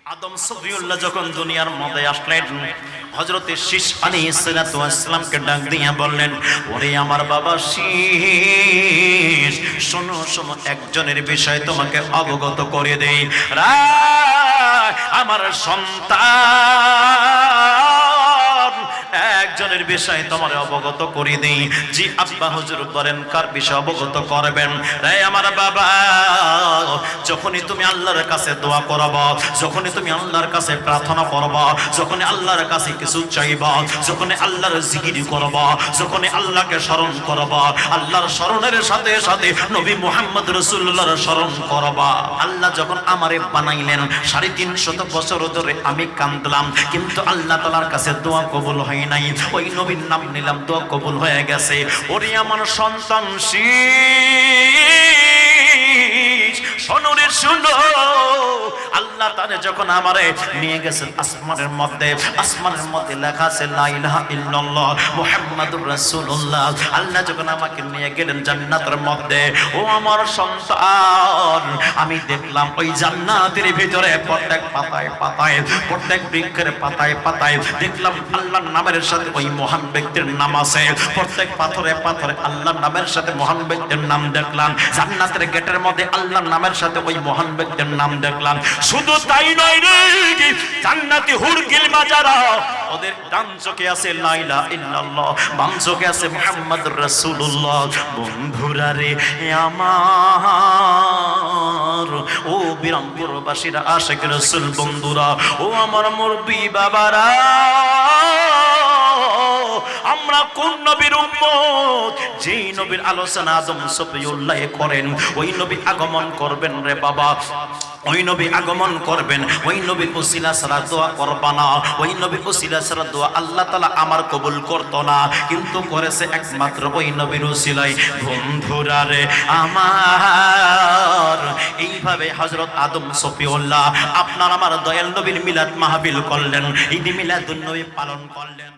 আদম সফিউল্লাহ যখন দুনিয়ার মধ্যে আসলেন, হযরতে শীশ আলাইহিস সালাতু ওয়াস সালামকে ডাক দিয়ে বললেন, ওরে আমার বাবা শীশ, শোনো শোনো, একজনের বিষয় তোমাকে অবগত করে দেই। আমার সন্তান, একজনের বিষয় তোমার অবগত করে দেই। জি আব্বা হুজুর বলেন, কার বিষয় অবগত করবেন? রে আমার বাবা, যখনই তুমি আল্লাহর কাছে দোয়া করবা, যখনই তুমি আল্লাহর কাছে প্রার্থনা করবা, যখনই আল্লাহর কাছে কিছু চাইবা, যখনই আল্লাহর জিকির করবা, যখনই আল্লাহকে স্মরণ করবা, আল্লাহর স্মরণের সাথে সাথে নবী মুহাম্মদ রাসূলুল্লাহর স্মরণ করবা। আল্লাহ যখন আমারে বানাইলেন 350 বছর ধরে আমি কাঁদলাম, কিন্তু আল্লাহ তাআলার কাছে দোয়া কবুল হয় নাই। ওই নবীর নাম নিলাম, দোয়া কবুল হয়ে গেছে। ওরে আমার সন্তান শীশ, শোনো রে শোনো, আল্লাহ তাআলা যখন আমারে নিয়ে গেছেন আসমানের মধ্যে, আসমানের মধ্যে লেখা আছে লা ইলাহা ইল্লাল্লাহ মুহাম্মাদুর রাসূলুল্লাহ। আল্লাহ যখন আমাকে নিয়ে গেলেন জান্নাতের মধ্যে, ও আমার সন্তান, আমি দেখলাম ওই জান্নাতের ভিতরে প্রত্যেক পাতায় পাতায়, প্রত্যেক বৃক্ষের পাতায় পাতায় দেখলাম আল্লাহর নামের সাথে ওই মহান ব্যক্তির নাম আছে। প্রত্যেক পাথরে পাথরে আল্লাহর নামের সাথে মহান ব্যক্তির নাম দেখলাম। জান্নাতের গেটের মধ্যে আল্লাহর নামের সাথে ওই মহান ব্যক্তির নাম দেখলাম। শুধু তাই নয় রে, জান্নাতি হুর গিলমা যারা, ওদের ডান চোখে আছে লা ইলাহা ইল্লাল্লাহ, বাম চোখে আছে মুহাম্মাদুর রাসূলুল্লাহ। বন্ধুরা রে আমার, ও বিরামপুরবাসীরা, আশিক রাসূল বন্ধুরা, ও আমার মুরব্বি বাবারা, আমরা কোন নবীর উম্মত? যেই নবীর আলোচনা আদম সফিউল্লাহ করেন, ওই নবী আগমন করবেন রে বাবা, ওই নবী আগমন করবেন। ওই নবী ওসিলা ছাড়া দোয়া করবা না, ওই নবী ওসিলা ছাড়া দোয়া আল্লাহ তাআলা আমার কবুল করতো না, কিন্তু করেছে একমাত্র ওই নবীর ওসিলায়। বন্ধুরা রে আমার, এইভাবে হযরত আদম সফিউল্লাহ আপনার আমার দয়াল নবীর মিলাদ মাহফিল করলেন, ঈদ মিলাদুন নবী পালন করলেন।